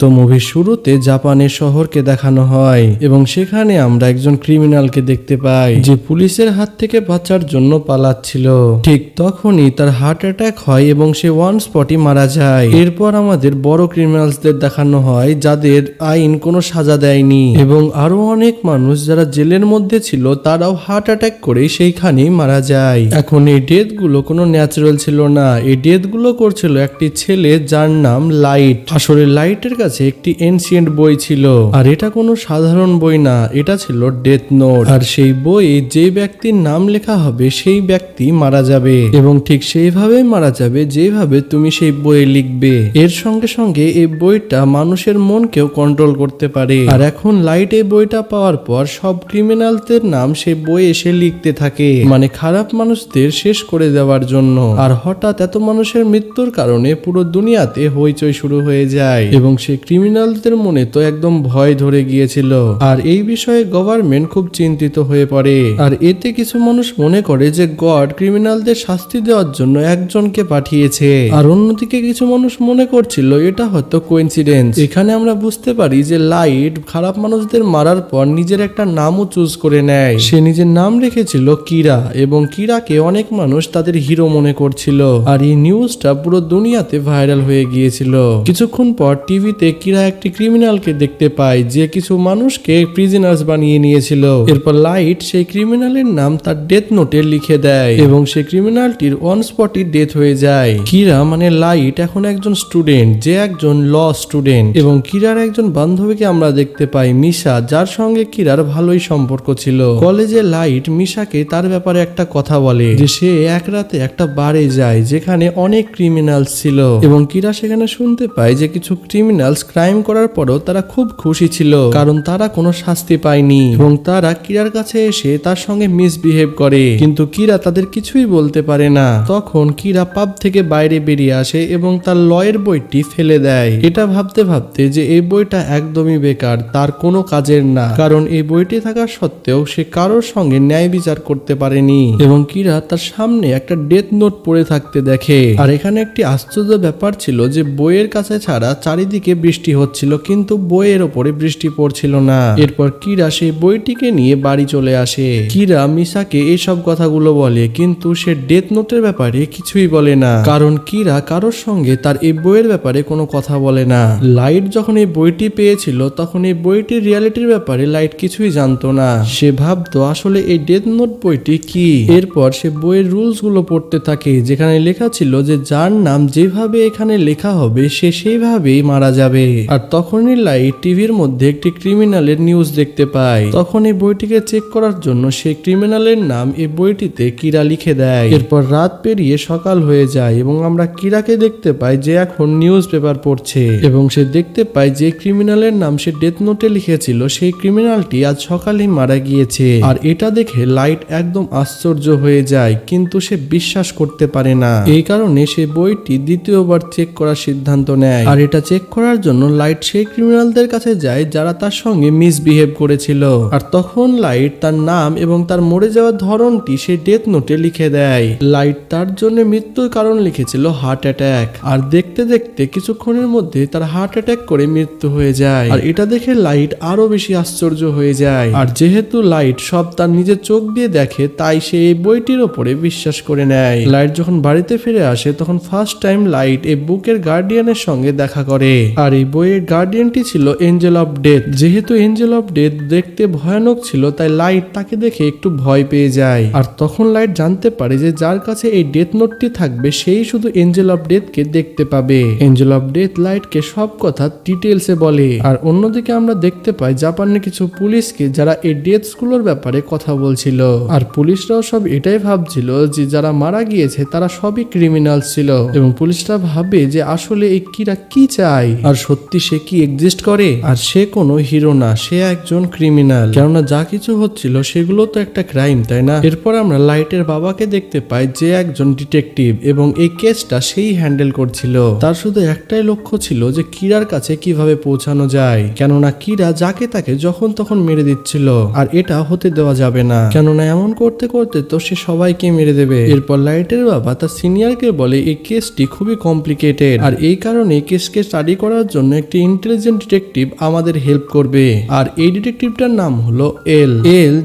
তো মুভির শুরুতে জাপানের শহরকে দেখানো হয় এবং সেখানে আমরা একজন ক্রিমিনালকে দেখতে পাই যে পুলিশের হাত থেকে বাঁচার জন্য পালাচ্ছিল। ঠিক তখনই তার হার্ট অ্যাটাক হয় এবং সে ওয়ান স্পটই মারা যায়। এরপর আমাদের বড় ক্রিমিনালসদের দেখানো হয় যাদের আইন কোনো সাজা দেয়নি এবং আরো অনেক মানুষ যারা জেলের মধ্যে ছিল তারাও হার্ট অ্যাটাক করে সেইখানেই মারা যায়। এখন এই ডেথ গুলো কোনো ন্যাচারাল ছিল না, এই ডেথ গুলো করছিল একটি ছেলে যার নাম লাইট। আসলে লাইটের কাছে একটি এনসিয়েন্ট বই ছিল আর এটা কোনো সাধারণ বই না, এটা ছিল ডেথ নোট। আর সেই বইয়ে যে ব্যক্তির নাম লেখা হবে সেই ব্যক্তি মারা যাবে এবং ঠিক সেইভাবেই মারা যাবে যেভাবে তুমি সেই বইয়ে লিখবে। এর সঙ্গে সঙ্গে এই বইটা মানুষের মনকেও কন্ট্রোল করতে পারে। আর এখন লাইট এই বইটা পাওয়ার পর সব ক্রিমিনালদের নাম সেই বই এসে লিখতে থাকে, মানে খারাপ মানুষদের শেষ করে দেওয়ার জন্য। আর হঠাৎ এত মানুষের মৃত্যুর কারণে পুরো দুনিয়াতে হইচই শুরু হয়ে যায় এবং সেই ক্রিমিনালদের মনে তো একদম ভয় ধরে গিয়েছিল। আর এই বিষয়ে গভর্নমেন্ট খুব চিন্তিত হয়ে পড়ে। আর এতে কিছু মানুষ মনে করে যে গড ক্রিমিনালদের শাস্তি দেওয়ার জন্য একজনকে পাঠিয়েছে, আর অন্যদিকে কিছু মানুষ মনে করছিল এটা হয়তো কোইন্সিডেন্স। এখানে আমরা বুঝতে পারি যে লাইট খারাপ মানুষদের মারার পর নিজের একটা নামও চুজ করে নেয়। সে নিজের নাম রেখেছিল কিরা এবং কিরাকে অনেক মানুষ তাদের হিরো মনে করছিল। আর এই নিউজটা পুরো দুনিয়াতে ভাইরাল হয়ে গিয়েছিল। কিছুক্ষণ পর টিভিতে কিরা একটি ক্রিমিনালকে দেখতে পায় যে কিছু মানুষকে প্রিজনার্স বানিয়ে নিয়েছিল। এরপর লাইট সেই ক্রিমিনালের নাম তার ডেথ নোটে লিখে দেয় এবং সেই ক্রিমিনালটির অন স্পটই ডেথ হয়ে যায়। কিরা মানে লাইট এখন একজন স্টুডেন্ট, যে একজন ল স্টুডেন্ট। এবং কিরার একজন বান্ধবীকে আমরা দেখতে পাই মিশা, যার সঙ্গে কিরার ভালোই সম্পর্ক ছিল। কলেজে লাইট মিশাকে তার ব্যাপারে একটা কথা বলে যে সে এক রাতে একটা বারে যায় যেখানে অনেক ক্রিমিনালস ছিল এবং কিরা সেখানে শুনতে পায় যে কিছু ক্রিমিনালস ক্রাইম করার পরও তারা খুব খুশি ছিল কারণ তারা কোনো শাস্তি পায়নি এবং তারা কিরার কাছে এসে তার সঙ্গে মিসবিহেভ করে, কিন্তু কিরা তাদের কিছুই বলতে পারে না। তখন কিরা পাব থেকে বাইরে বেরিয়ে আসে এবং তার লয়ের বইটি ফেলে দেয়, এটা ভাবতে ভাবতে যে এই বইটা একদমই বেকার, তার কোনো কাজের না, কারণ এই বইটি থাকা সত্ত্বেও সে কারোর সঙ্গে ন্যায় বিচার করতে পারেনি। এবং কিরা তার সামনে একটা ডেথ নোট পড়ে থাকতে দেখে। আর এখানে একটি আশ্চর্য ব্যাপার ছিল যে বইয়ের কাছে ছাড়া চারিদিকে বৃষ্টি হচ্ছিল কিন্তু বইয়ের ওপরে বৃষ্টি পড়ছিল না। এরপর কিরা সেই বইটিকে নিয়ে বাড়ি চলে আসে। কিরা মিশাকে এইসব কথাগুলো বলে কিন্তু সে ডেথ নোটের ব্যাপারে কিছুই বলে না, কারণ কিরা কারোর সঙ্গে তার এই বইয়ের ব্যাপারে কোনো কথা বলে না। লাইট যখন এই বইটি পেয়েছিল তখন এই বইটির রিয়ালিটির ব্যাপারে লাইট কিছুই জানতো না। সে ভাবতো আসলে এই ডেথ নোট বইটি কি। এরপর সে বইয়ের রুলস গুলো পড়তে থাকে যেখানে লেখা ছিল যে যার নাম যেভাবে এখানে লেখা হবে সে সেইভাবেই মারা যাবে। আর তখনই লাইট টিভির মধ্যে একটি ক্রিমিনালের নিউজ দেখতে পায়। তখন এই বইটিকে চেক করার জন্য সেই ক্রিমিনালের নাম এই বইটিতে কিরা লিখে দেয়। এরপর রাত পেরিয়ে সকাল হয়ে যায় এবং আমরা কিরাকে দেখতে পাই যে এখন নিউজ পেপার পড়ছে এবং সে দেখতে পায় যে ক্রিমিনালের নাম সে ডেথ নোটে লিখেছিল সেই ক্রিমিনালটি আজ সকালেই মারা গিয়েছে। আর এটা দেখে লাইট একদম আশ্চর্য হয়ে যায় কিন্তু সে বিশ্বাস করতে পারে না। এই কারণে সে বইটি দ্বিতীয়বার চেক করার সিদ্ধান্ত নেয়। আর এটা চেক করার জন্য লাইট সেই ক্রিমিনালদের কাছে যায় যারা তার সঙ্গে মিসবিহেভ করেছিল। আর তখন লাইট তার নাম এবং তার মরে যাওয়ার ধরনটি সে ডেথ নোটে লিখে দেয়। লাইট তার জন্য মৃত্যুর কারণ লিখেছিল হার্ট অ্যাটাক। আর দেখতে দেখতে কিছুক্ষণের মধ্যে তার হার্ট অ্যাটাক করে মৃত্যু হয়ে যায়। আর এটা দেখে লাইট আরো বেশি আশ্চর্য হয়ে যায়। আর যেহেতু লাইট সব তার নিজের চোখ দিয়ে দেখে তাই সে এই বইটির ওপরে বিশ্বাস করে নেয়। লাইট যখন বাড়িতে ফিরে আসে তখন ফার্স্ট টাইম লাইট এই বুকের গার্ডিয়ানের সঙ্গে দেখা করে। আর এই বইয়ের গার্ডিয়ানটি ছিল এঞ্জেল অফ ডেথ। যেহেতু এঞ্জেল অফ ডেথ দেখতে ভয়ানক ছিল তাই লাইট তাকে দেখে একটু ভয় পেয়ে যায়। আর তখন লাইট জানতে পারে যে যার কাছে এই ডেথ নোটটি থাকবে সেই শুধু এঞ্জেল অফ ডেথ কে দেখতে পাবে। এঞ্জেল অফ ডেথ লাইটকে সব কথা ডিটেলসে বলে। আর অন্যদিকে আমরা দেখতে পাই জাপানের কিছু পুলিশকে যারা এই ডেথস গুলোর ব্যাপারে কথা বলছিল। আর পুলিশরাও সব এটাই ভাবছিল যে যারা মারা গিয়েছে তারা সবই ক্রিমিনাল ছিল এবং পুলিশরা ভাবে যে আসলে এই কিরা কি চায় আর সত্যি সে কি এক্সিস্ট করে। আর সে কোনো হিরো না, সে একজন ক্রিমিনাল, কেননা যা কিছু হচ্ছিল সেগুলো তো একটা ক্রাইম, তাই না? এরপর আমরা লাইটের বাবাকে দেখতে পাই যে একজন ডিটেকটিভ এবং এই কেসটা সেই হ্যান্ডেল করছিল। তার শুধু একটাই লক্ষ্য ছিল যে কিরার কাছে কিভাবে পৌঁছানো যায়, কেননা কিরা যাকে তাকে যখন তখন মেরে দিচ্ছিল আর এটা হতে দেওয়া যাবে না, কেননা এমন করতে করতে তো সে সবাইকে মেরে দেবে। এরপর লাইটের বাবা তার সিনিয়রকে বলে এই কেসটি খুবই কমপ্লিকেটেড আর এই কারণে কেসকে স্টাডি করার জন্য একটি ইন্টেলিজেন্ট ডিটেকটিভ আমাদের হেল্প করবে। আর এই ডিটেকটিভটার নাম হলো এল।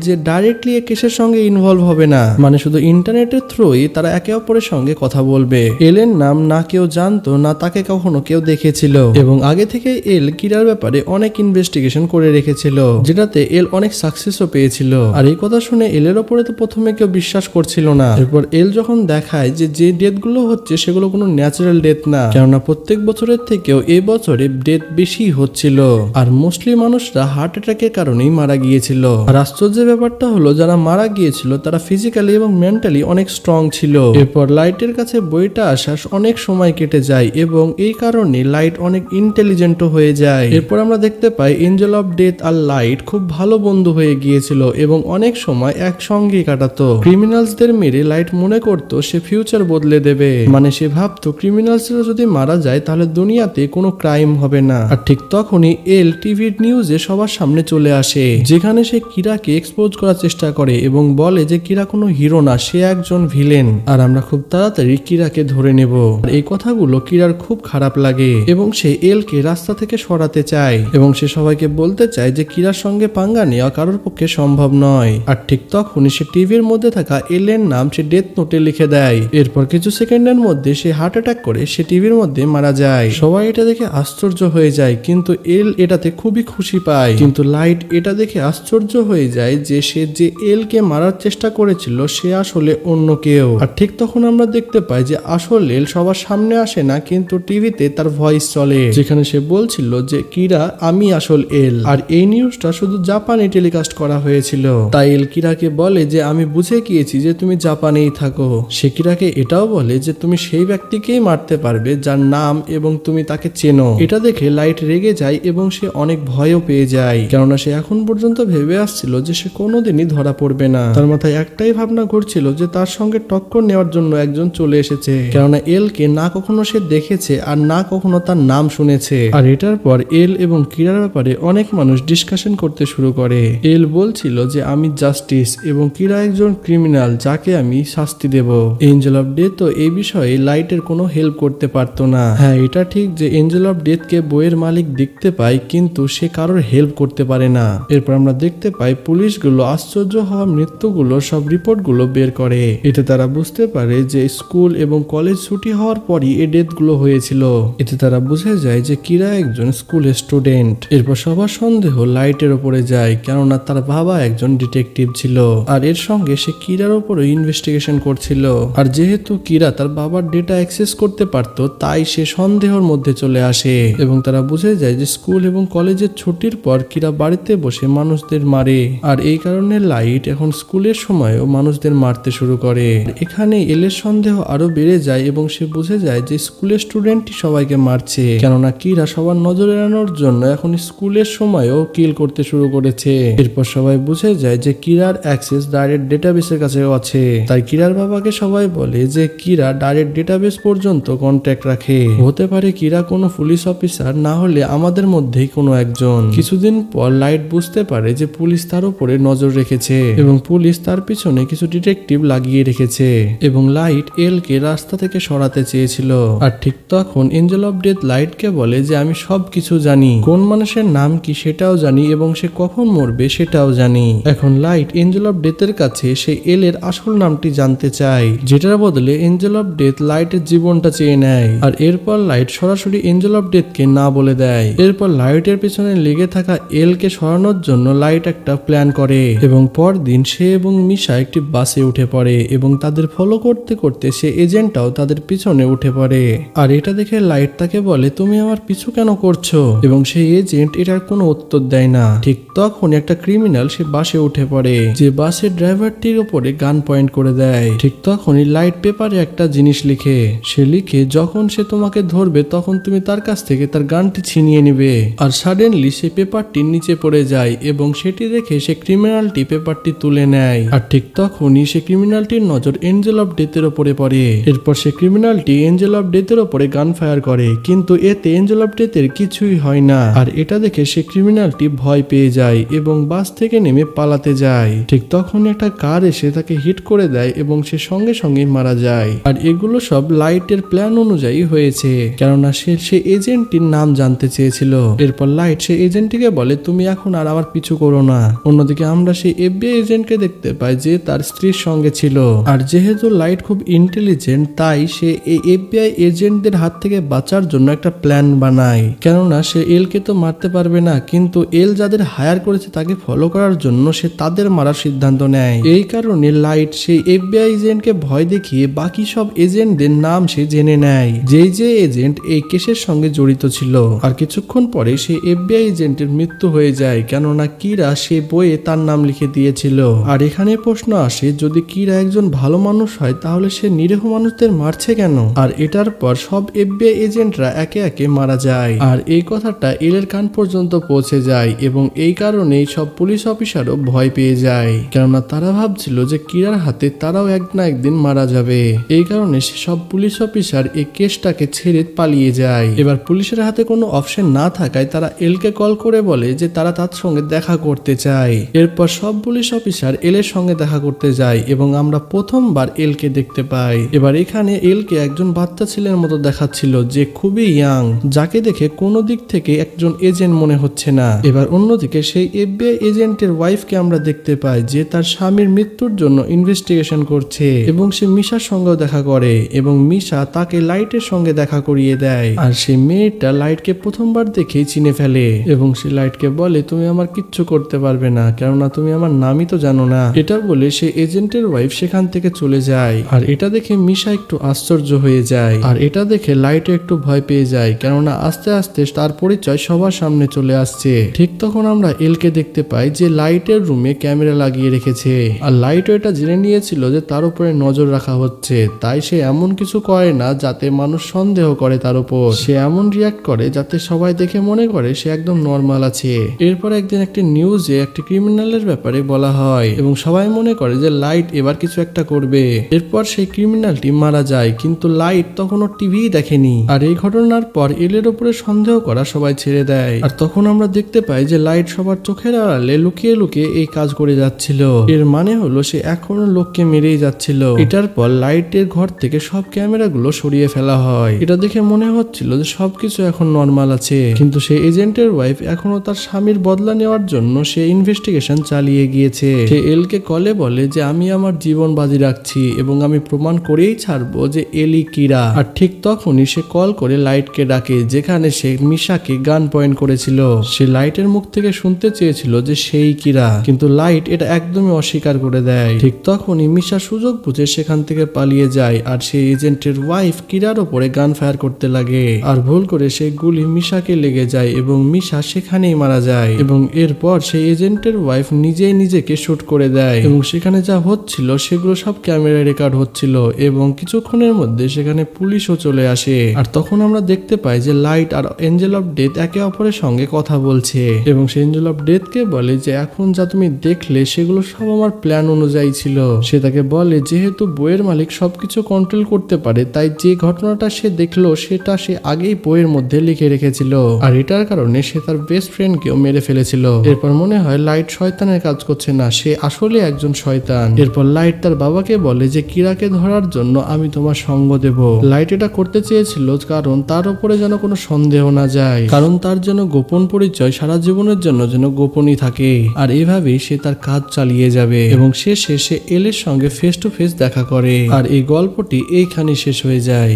যে ডাইরেক্টলি এই কেসের সঙ্গে ইনভলভ হবে না, মানে শুধু ইন্টারনেটের থ্রুই তারা একে অপরের সঙ্গে কথা বলবে। এল এর নাম না কেউ জানতো, না তাকে কখনো কেউ দেখেছিল, এবং আগে থেকে এল কিরার ব্যাপারে অনেক ইনভেস্টিগেশন করে রেখেছিল, যেটাতে এল অনেক সাকসেসও পেয়েছিল। আর এই কথা শুনে এল এর ওপরে তো প্রথমে কেউ বিশ্বাস করছিল না। এরপর এল যখন দেখায় যে ডেথ গুলো হচ্ছে সেগুলো কোনো ন্যাচারাল ডেথ না, কেননা প্রত্যেক বছরের থেকেও এই বছরে ডেথ বেশি হচ্ছিল, আর মোস্টলি মানুষরা হার্ট অ্যাটাকের কারণেই মারা গিয়েছিল। আর আশ্চর্যের ব্যাপারটা হলো যারা মারা গিয়েছিল তারা ফিজিক্যালি এবং মেন্টালি অনেক স্ট্রং ছিল। এরপর লাইটের কাছে বইটা আসা অনেক সময় কেটে যায়, এবং এই কারণে লাইট অনেক ইন্টেলিজেন্টও হয়ে যায়। এরপর আমরা দেখতে পাই এঞ্জেল অফ ডেথ আর লাইট খুব ভালো বন্ধু হয়ে গিয়েছিল, এবং অনেক সময় একসঙ্গে কাটাতো। ক্রিমিনালসদের মেরে লাইট মনে করতো সে ফিউচার বদলে দেবে, মানে সে ভাবতো ক্রিমিনালসরা যদি মারা যায় তাহলে দুনিয়াতে কোনো ক্রাইম হবে না। আর ঠিক তখনই এল টিভির নিউজে সবার সামনে চলে আসে, যেখানে সে কিরাকে এক্সপোজ করার চেষ্টা করে এবং বলে যে কিরা কোনো হিরো না, সে একজন ভিলেন, আর আমরা খুব তাড়াতাড়ি কিরাকে ধরে নেব। আর এই কথাগুলো কিরার খুব খারাপ লাগে, এবং সে এলকে রাস্তা থেকে সরাতে চায়, এবং সে সবাইকে বলতে চায় যে কিরার সঙ্গে পাঙ্গা নেওয়া কারোর পক্ষে সম্ভব নয়। আর ঠিক তখনই সে টিভির মধ্যে থাকা এলের নাম সে ডেথ নোটে লিখে দেয়। এরপর কিছু সেকেন্ডের মধ্যে সে হার্ট অ্যাটাক করে সে টিভির মধ্যে মারা যায়। সবাই এটা দেখে আশ্চর্য হয়ে যায়, কিন্তু এল এটাতে খুবই খুশি পায়। কিন্তু লাইট এটা দেখে আশ্চর্য হয়ে যায় যে সে যে এলকে মারার চেষ্টা করেছিল সে আসলে অন্য কেউ। আর ঠিক তখন আমরা দেখতে পাই যে আসল এল সবার সামনে আসে না, কিন্তু টিভিতে তার ভয়েস চলে, যেখানে সে বলছিল যে কিরা আমি আসল এল। আর এই নিউজটা শুধু জাপানে টেলিকাস্ট করা হয়েছিল। তাই এল কিরাকে বলে যে আমি বুঝে গিয়েছি যে তুমি জাপানেই থাকো। সে কিরাকে এটাও বলে যে তুমি সেই ব্যক্তিকেই মারতে পারবে যার নাম এবং তুমি তাকে চেনো। এটা দেখে লাইট রেগে যায় এবং সে অনেক ভয়ও পেয়ে যায়, কেননা সে এখন পর্যন্ত ভেবে আসছিল যে সে কোনোদিনই ধরা পড়বে না। তার মাথায় একটাই ভাবনা ঘুরছিল যে তার সঙ্গে টক্কর নেওয়ার জন্য একজন চলে এসেছে, কেননা এলকে না কখনো সে দেখেছে আর না কখনো তার নাম শুনেছে। আর এটার পর এল এবং কিরার ব্যাপারে অনেক মানুষ ডিসকাশন করতে শুরু করে। এল বলছিল যে আমি জাস্টিস এবং কিরা একজন ক্রিমিনাল যাকে আমি শাস্তি দেব। এঞ্জেল অফ ডেথ তো এই বিষয়ে লাইটের কোনো হেল্প করতে পারতো না। হ্যাঁ, এটা ঠিক যে এঞ্জেল অফ ডেথকে বইয়ের মালিক দেখতে পায়, কিন্তু সে কারোর হেল্প করতে পারে না। এরপর আমরা দেখতে পাই পুলিশগুলো আশ্চর্য হওয়া মৃত্যুগুলো সব রিপোর্টগুলো বের করে। এতে তারা বুঝতে পারে যে স্কুল এবং কলেজ ছুটি হওয়ার পরই এই ডেথগুলো হয়েছিল। এতে তারা বুঝে যায় যে কিরা একজন স্কুলের স্টুডেন্ট। এরপর সবার সন্দেহ লাইটের উপরে যায়, কেননা তার বাবা একজন ডিটেকটিভ ছিল, আর এর সঙ্গে সে কিরার উপরে ইনভেস্টিগেশন করছিল। আর যেহেতু কিরা তার বাবার ডেটা অ্যাক্সেস করতে পারত, তাই সে সন্দেহের মধ্যে চলে আসে, এবং তারা বুঝে যায় যে স্কুল এবং কলেজের ছুটির পর কিরা বাড়িতে বসে মানুষদের মারে। আর এই কারণে লাইট এখন স্কুলের সময়ও মানুষদের মারতে শুরু করে। এখানে এলের সন্দেহ আরো বেড়ে যায় এবং সে বুঝে যায় যে স্কুলের স্টুডেন্টই সবাইকে মারছে, কেননা কিরা সবার নজর এড়ানোর জন্য এখন স্কুলের সময়ও কিল করতে শুরু করেছে। এরপর সবাই বুঝে যায় যে কিরার অ্যাক্সেস ডাইরেক্ট ডেটাবেসের কাছেও আছে। তাই কিরার বাবাকে সবাই বলে যে কিরা ডাইরেক্ট ডেটাবেস পর্যন্ত কন্ট্যাক্ট রাখে। হতে পারে কিরা কোনো পুলিশ অফিসার, না হলে আমাদের মধ্যেই কোনো একজন। কিছুদিন পর লাইট বুঝতে পারে যে পুলিশ তার উপরে নজর রেখেছে, এবং পুলিশ তার পিছনে কিছু ডিটেকটিভ লাগিয়ে রেখেছে, এবং লাইট এলকে রাস্তা থেকে সরাতে চেয়েছিল। আর ঠিক তখন এঞ্জেল অফ ডেথ লাইটকে বলে যে আমি সবকিছু জানি, কোন মানুষের নাম কি সেটাও জানি, এবং সে কখন মরবে সেটাও জানি। এখন লাইট এঞ্জেল অফ ডেথের কাছে সে এল এর আসল নামটি জানতে চায়, যেটার বদলে এঞ্জেল অফ ডেথ লাইটের জীবনটা চেয়ে নেয়। আর এরপর লাইট সরাসরি এঞ্জেল অফ ডেথকে না বলে দেয়। এরপর লাইটের পেছনে লেগে থাকা এলকে সরানোর জন্য লাইট একটা প্ল্যান করে, এবং পরদিন সে এবং মিশা একটি বাসে উঠে পড়ে, এবং তাদের ফলো করতে করতে সে এজেন্টটাও তাদের পিছনে উঠে পড়ে। আর এটা দেখে লাইট তাকে বলে তুমি আমার পিছু কেন করছো, এবং সেই এজেন্ট এটার কোনো উত্তর দেয় না। ঠিক তখন একটা ক্রিমিনাল সে বাসে উঠে পড়ে, যে বাসের ড্রাইভারটির উপরে গান পয়েন্ট করে দেয়। ঠিক তখনই লাইট পেপারে একটা জিনিস লিখে, সে লিখে যখন সে তোমাকে ধরবে তখন তুমি তার কাছ থেকে তার গানটি ছিনিয়ে নিবে। আর সাডেনলি সে পেপারটি নিচে পড়ে যায়, এবং সেটি দেখে সে ক্রিমিনালটি পেপারটি তুলে নেয়। আর ঠিক তখনই সে ক্রিমিনালটির নজর এঞ্জেল অফ ডেথের উপরে পড়ে। এরপর সে ক্রিমিনালটি এঞ্জেল অফ ডেথের উপরে গান ফায়ার করে, কিন্তু এতে এঞ্জেল অফ ডেথের কিছুই হয় না। আর এটা দেখে সে ক্রিমিনালটি ভয় পেয়ে যায় এবং বাস থেকে নেমে পালাতে যায়। ঠিক তখন একটা কার এসে তাকে হিট করে দেয় এবং সে সঙ্গে সঙ্গে মারা যায়। আর এগুলো সব লাইটের প্ল্যান অনুযায়ী হয়েছে, কেননা সে এজেন্ট এজেন্টটির নাম জানতে চেয়েছিল। এরপর লাইট সেই এজেন্টটিকে বলে তুমি এখন আর আমার পিছু করো না। অন্যদিকে আমরা সেই এফবিআই এজেন্টকে দেখতে পাই যে তার স্ত্রীর সঙ্গে ছিল। আর যেহেতু লাইট খুব ইন্টেলিজেন্ট তাই সে এই এফবিআই এজেন্টদের হাত থেকে বাঁচার জন্য একটা প্ল্যান বানায়। কেননা সে এলকে তো মারতে পারবে না, কিন্তু এল যাদের হায়ার করেছে তাকে ফলো করার জন্য সে তাদের মারার সিদ্ধান্ত নেয়। এই কারণে লাইট সেই এফবিআই এজেন্টকে ভয় দেখিয়ে বাকি সব এজেন্টদের নাম সে জেনে নেয়, যে এজেন্ট এই কেসের সঙ্গে জড়িত ছিল। আর কিছুক্ষণ পরে সেই এফবিআই এজেন্টের মৃত্যু হয়ে যায়, কেননা কিরা সে বইয়ে তার নাম লিখে দিয়েছিল। আর এখানে প্রশ্ন আসে, যদি কিরা একজন ভালো মানুষ হয় তাহলে সে নিরীহ মানুষদের মারছে কেন? আর এটার পর সব এফবিআই এজেন্টরা একে একে মারা যায়। আর এই কথাটা এলের কান পর্যন্ত পৌঁছে যায় এবং এই কারণেই সব পুলিশ অফিসারও ভয় পেয়ে যায়, কেননা তারা ভাবছিল যে কিরার হাতে তারাও এক না একদিন মারা যাবে। এই কারণে সব পুলিশ অফিসার এই কেসটাকে ছেড়ে পালিয়ে যায়। এবার পুলিশের হাতে কোনো অপশন না থাকায় তারা এলকে কল করে বলে যে তারা তার সঙ্গে দেখা করতে চায়। এরপর সব পুলিশ অফিসার এলের সঙ্গে দেখা করতে যায় এবং আমরা প্রথমবার এলকে দেখতে পাই। এবার এখানে এলকে একজন বাচ্চা ছেলের মতো দেখাচ্ছিল যে খুবই ইয়াং, যাকে দেখে কোনো দিক থেকে একজন এজেন্ট মনে হচ্ছে না। এবার অন্যদিকে সেই এফবিআই এজেন্টের ওয়াইফকে আমরা দেখতে পাই যে তার স্বামীর মৃত্যুর জন্য ইনভেস্টিগেশন করছে এবং সে মিশার সঙ্গেও দেখা করে এবং মিশা তাকে লাইটের সঙ্গে দেখা করিয়ে দেয়। আর সেই মেয়েটা লাইটকে প্রথমবার দেখেই চিনে ফেলে এবং সে লাইটকে বলে তুমি আমার কিচ্ছু করতে পারবে না, কেননা তুমি আমার নামই তো জানো না। এটা বলে সে এজেন্টের ওয়াইফ সেখান থেকে চলে যায়। আর এটা দেখে মিশা একটু আশ্চর্য হয়ে যায় আর এটা দেখে লাইটও একটু ভয় পেয়ে যায়, কেননা আস্তে আস্তে তার পরিচয় সবার সামনে চলে আসছে। ঠিক তখন আমরা এলকে দেখতে পাই যে লাইটের রুমে ক্যামেরা লাগিয়ে রেখেছে আর লাইটও এটা জেনে নিয়েছিল যে তার উপরে নজর রাখা হচ্ছে, তাই সে এমন কিছু করে না যাতে মানুষ সন্দেহ করে তার উপর। সে এমন রিয়াক্ট করে যাতে সবাই দেখে মনে করে সে একদম নর্মাল আছে। এরপর একদিন একটি নিউজে একটি ক্রিমিনালের ব্যাপারে বলা হয় এবং সবাই মনে করে যে লাইট এবার কিছু একটা করবে। এরপর সেই ক্রিমিনালটি মারা যায়, কিন্তু লাইট তখনও টিভি দেখেনি। আর এই ঘটনার পর এলের উপরে সন্দেহ করা সবাই ছেড়ে দেয়। আর তখন আমরা দেখতে পাই যে লাইট সবার চোখের আড়ালে লুকিয়ে লুকিয়ে এই কাজ করে যাচ্ছিল। এর মানে হলো সে এখনো লোককে মেরেই যাচ্ছিল। এটার পর লাইটের ঘর থেকে সব ক্যামেরাগুলো সরিয়ে ফেলা হয়। এটা দেখে মনে হচ্ছিল যে সবকিছু এখন নর্মাল আছে, কিন্তু সেই এজেন্টের ওয়াইফ এখনো তার স্বামীর বদলা নেওয়ার জন্য সে ইনভেস্টিগেশন চালিয়ে গিয়েছে। সে এলকে কলে বলে যে আমি আমার জীবন বাজি রাখছি এবং আমি প্রমাণ করেই ছাড়বো যে এলি কিরা। আর ঠিক তখনই সে কল করে লাইটকে ডাকে, যেখানে সে মিশাকে গান পয়েন্ট করেছিল। সে লাইটের মুখ থেকে শুনতে চেয়েছিল যে সেই কিরা, কিন্তু লাইট এটা একদমই অস্বীকার করে দেয়। ঠিক তখনই মিশা সুযোগ বুঝে সেখান থেকে পালিয়ে যায় আর সেই এজেন্টের ওয়াইফ কিরার উপরে গান ফায়ার করতে লাগে। আর ভুল করে সেই গুলি মিশাকে লেগে যায় এবং মিশা সেখানেই মারা যায়। এবং এরপর সেই এজেন্টের ওয়াইফ নিজেই নিজেকে শুট করে দেয় এবং সেখানে যা হচ্ছিল সেগুলো সব ক্যামেরায় রেকর্ড হচ্ছিল এবং কিছুক্ষণের মধ্যে সেখানে পুলিশও চলে আসে। আর তখন আমরা দেখতে পাই যে লাইট আর এঞ্জেল অফ ডেথ একে অপরের সঙ্গে কথা বলছে এবং সে এঞ্জেল অফ ডেথকে বলে যে এখন যা তুমি দেখলে সেগুলো সব আমার প্ল্যান অনুযায়ী ছিল। সে তাকে বলে যেহেতু বইয়ের মালিক সবকিছু কন্ট্রোল করতে পারে তাই যে ঘটনাটা সে দেখলো সেটা সে আগেই বইয়ের মধ্যে লিখে রেখেছিল আর এটার কারণে সে তার বেস্ট ফ্রেন্ডকেও মেরে ফেলেছিল। এরপর মনে হয় লাইট শয়তানের কাজ করছে না, সে আসলে একজন শয়তান। এরপর লাইট তার বাবাকে বলে যে কিরাকে ধরার জন্য আমি তোমার সঙ্গ দেব। লাইট এটা করতে চেয়েছিল কারণ তার উপরে যেন কোনো সন্দেহ না যায়, কারণ তার যেন গোপন পরিচয় সারা জীবনের জন্য যেন গোপনই থাকে। আর এভাবেই সে তার কাজ চালিয়ে যাবে এবং শেষে সে এলের সঙ্গে ফেস টু ফেস দেখা করে আর এই গল্পটি এইখানে শেষ হয়ে যায়।